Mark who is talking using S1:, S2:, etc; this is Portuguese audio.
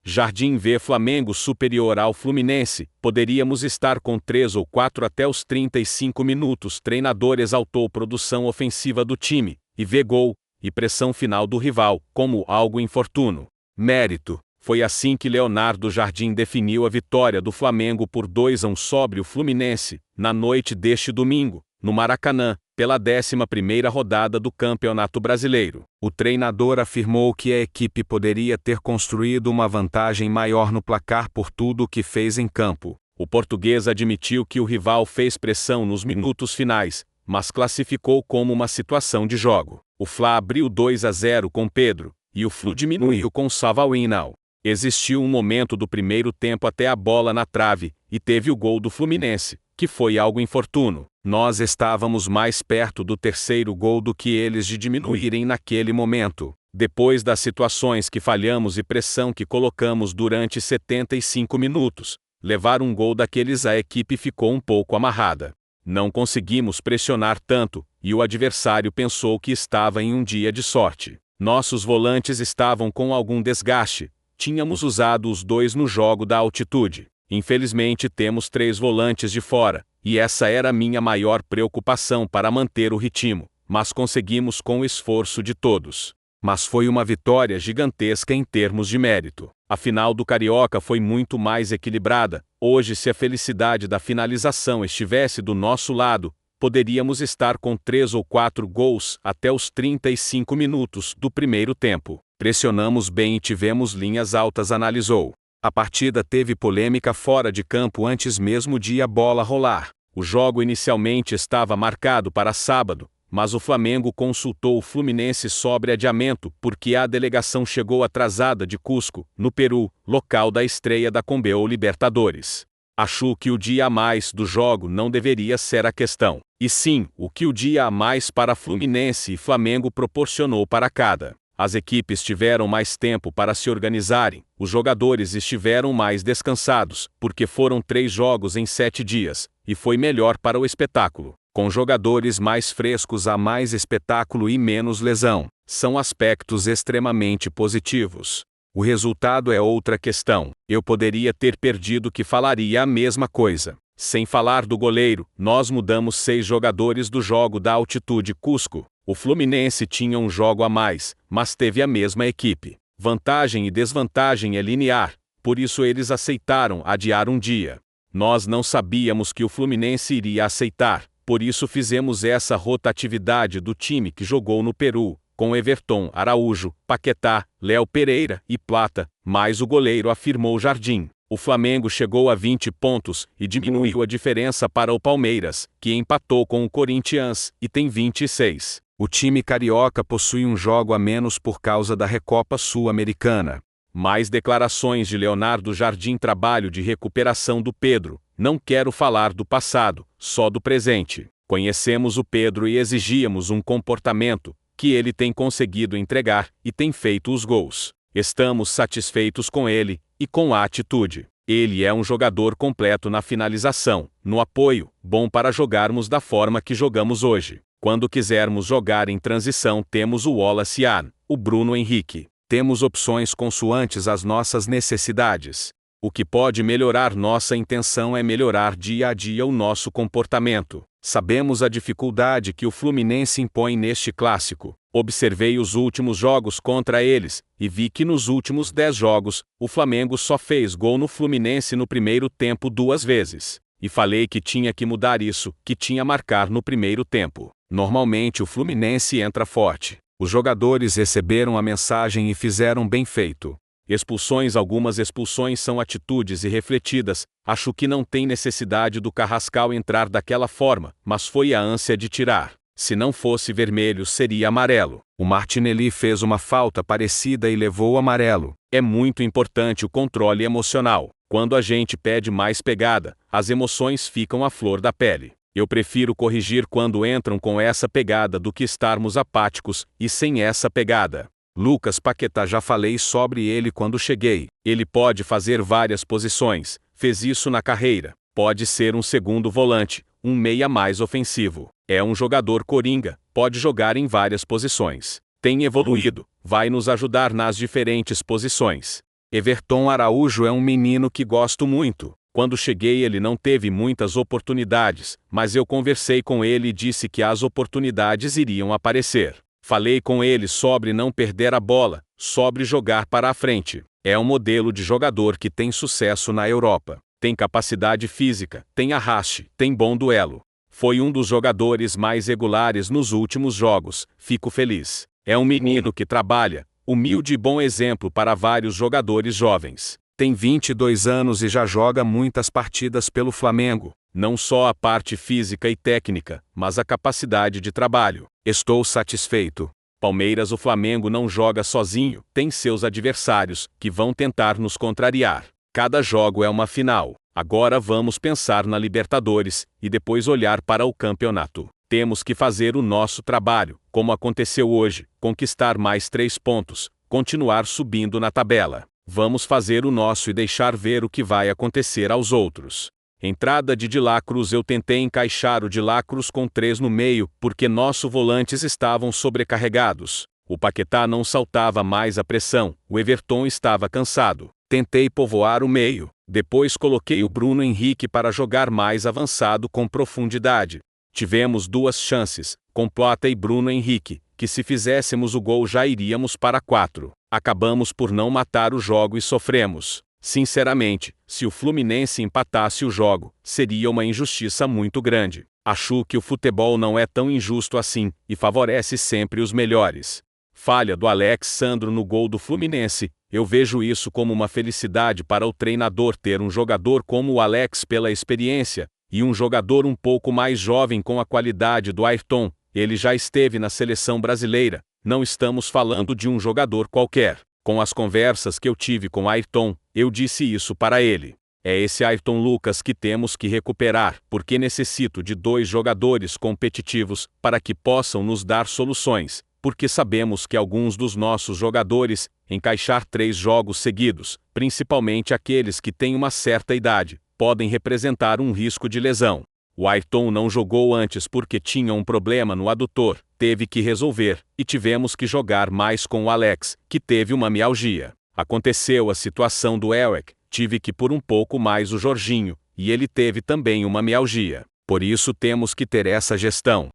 S1: Jardim vê Flamengo superior ao Fluminense, poderíamos estar com 3 ou 4 até os 35 minutos. Treinador exaltou produção ofensiva do time, e vê gol, e pressão final do rival, como algo infortuno. Mérito. Foi assim que Leonardo Jardim definiu a vitória do Flamengo por 2-1 sobre o Fluminense, na noite deste domingo, no Maracanã, pela 11ª rodada do Campeonato Brasileiro. O treinador afirmou que a equipe poderia ter construído uma vantagem maior no placar por tudo o que fez em campo. O português admitiu que o rival fez pressão nos minutos finais, mas classificou como uma situação de jogo. O Fla abriu 2-0 com Pedro, e o Flu diminuiu com Savarino. Existiu um momento do primeiro tempo até a bola na trave, e teve o gol do Fluminense, que foi algo infortuno. Nós estávamos mais perto do terceiro gol do que eles de diminuírem naquele momento. Depois das situações que falhamos e pressão que colocamos durante 75 minutos, levar um gol daqueles a equipe ficou um pouco amarrada. Não conseguimos pressionar tanto, e o adversário pensou que estava em um dia de sorte. Nossos volantes estavam com algum desgaste, tínhamos usado os 2 no jogo da altitude. Infelizmente temos 3 volantes de fora, e essa era a minha maior preocupação para manter o ritmo, mas conseguimos com o esforço de todos. Mas foi uma vitória gigantesca em termos de mérito. A final do Carioca foi muito mais equilibrada. Hoje, se a felicidade da finalização estivesse do nosso lado, poderíamos estar com 3 ou 4 gols até os 35 minutos do primeiro tempo. Pressionamos bem e tivemos linhas altas, analisou. A partida teve polêmica fora de campo antes mesmo de a bola rolar. O jogo inicialmente estava marcado para sábado, mas o Flamengo consultou o Fluminense sobre adiamento porque a delegação chegou atrasada de Cusco, no Peru, local da estreia da Conmebol Libertadores. Acho que o dia a mais do jogo não deveria ser a questão, e sim o que o dia a mais para Fluminense e Flamengo proporcionou para cada. As equipes tiveram mais tempo para se organizarem, os jogadores estiveram mais descansados, porque foram 3 jogos em 7 dias, e foi melhor para o espetáculo. Com jogadores mais frescos há mais espetáculo e menos lesão. São aspectos extremamente positivos. O resultado é outra questão. Eu poderia ter perdido que falaria a mesma coisa. Sem falar do goleiro, nós mudamos 6 jogadores do jogo da altitude Cusco. O Fluminense tinha um jogo a mais, mas teve a mesma equipe. Vantagem e desvantagem é linear, por isso eles aceitaram adiar um dia. Nós não sabíamos que o Fluminense iria aceitar, por isso fizemos essa rotatividade do time que jogou no Peru, com Everton, Araújo, Paquetá, Léo Pereira e Plata, mais o goleiro, afirmou Jardim. O Flamengo chegou a 20 pontos e diminuiu a diferença para o Palmeiras, que empatou com o Corinthians e tem 26. O time carioca possui um jogo a menos por causa da Recopa Sul-Americana. Mais declarações de Leonardo Jardim. Trabalho de recuperação do Pedro. Não quero falar do passado, só do presente. Conhecemos o Pedro e exigíamos um comportamento que ele tem conseguido entregar e tem feito os gols. Estamos satisfeitos com ele e com a atitude. Ele é um jogador completo na finalização, no apoio, bom para jogarmos da forma que jogamos hoje. Quando quisermos jogar em transição temos o Wallace, o Bruno Henrique. Temos opções consoantes às nossas necessidades. O que pode melhorar nossa intenção é melhorar dia a dia o nosso comportamento. Sabemos a dificuldade que o Fluminense impõe neste clássico. Observei os últimos jogos contra eles, e vi que nos últimos 10 jogos, o Flamengo só fez gol no Fluminense no primeiro tempo 2 vezes. E falei que tinha que mudar isso, que tinha marcar no primeiro tempo. Normalmente o Fluminense entra forte. Os jogadores receberam a mensagem e fizeram bem feito. Expulsões. Algumas expulsões são atitudes irrefletidas. Acho que não tem necessidade do Carrascal entrar daquela forma, mas foi a ânsia de tirar. Se não fosse vermelho seria amarelo. O Martinelli fez uma falta parecida e levou o amarelo. É muito importante o controle emocional. Quando a gente pede mais pegada, as emoções ficam à flor da pele. Eu prefiro corrigir quando entram com essa pegada do que estarmos apáticos e sem essa pegada. Lucas Paquetá. Já falei sobre ele quando cheguei. Ele pode fazer várias posições, fez isso na carreira. Pode ser um segundo volante, um meia mais ofensivo. É um jogador coringa, pode jogar em várias posições. Tem evoluído, vai nos ajudar nas diferentes posições. Everton Araújo é um menino que gosto muito. Quando cheguei ele não teve muitas oportunidades, mas eu conversei com ele e disse que as oportunidades iriam aparecer. Falei com ele sobre não perder a bola, sobre jogar para a frente. É um modelo de jogador que tem sucesso na Europa. Tem capacidade física, tem arraste, tem bom duelo. Foi um dos jogadores mais regulares nos últimos jogos, fico feliz. É um menino que trabalha, humilde e bom exemplo para vários jogadores jovens. Tem 22 anos e já joga muitas partidas pelo Flamengo. Não só a parte física e técnica, mas a capacidade de trabalho. Estou satisfeito. Palmeiras, o Flamengo não joga sozinho, tem seus adversários, que vão tentar nos contrariar. Cada jogo é uma final. Agora vamos pensar na Libertadores, e depois olhar para o campeonato. Temos que fazer o nosso trabalho, como aconteceu hoje, conquistar mais 3 pontos, continuar subindo na tabela. Vamos fazer o nosso e deixar ver o que vai acontecer aos outros. Entrada de La Cruz. Eu tentei encaixar o de La Cruz com 3 no meio, porque nossos volantes estavam sobrecarregados. O Paquetá não saltava mais a pressão, o Everton estava cansado. Tentei povoar o meio, depois coloquei o Bruno Henrique para jogar mais avançado com profundidade. Tivemos 2 chances, com Plata e Bruno Henrique, que se fizéssemos o gol já iríamos para 4. Acabamos por não matar o jogo e sofremos. Sinceramente, se o Fluminense empatasse o jogo, seria uma injustiça muito grande. Acho que o futebol não é tão injusto assim, e favorece sempre os melhores. Falha do Alex Sandro no gol do Fluminense. Eu vejo isso como uma felicidade para o treinador ter um jogador como o Alex pela experiência, e um jogador um pouco mais jovem com a qualidade do Ayrton. Ele já esteve na seleção brasileira, não estamos falando de um jogador qualquer. Com as conversas que eu tive com Ayrton, eu disse isso para ele. É esse Ayrton Lucas que temos que recuperar, porque necessito de 2 jogadores competitivos para que possam nos dar soluções, porque sabemos que alguns dos nossos jogadores, encaixar 3 jogos seguidos, principalmente aqueles que têm uma certa idade, podem representar um risco de lesão. O Ayrton não jogou antes porque tinha um problema no adutor, teve que resolver, e tivemos que jogar mais com o Alex, que teve uma mialgia. Aconteceu a situação do Elwick, tive que pôr um pouco mais o Jorginho, e ele teve também uma mialgia. Por isso temos que ter essa gestão.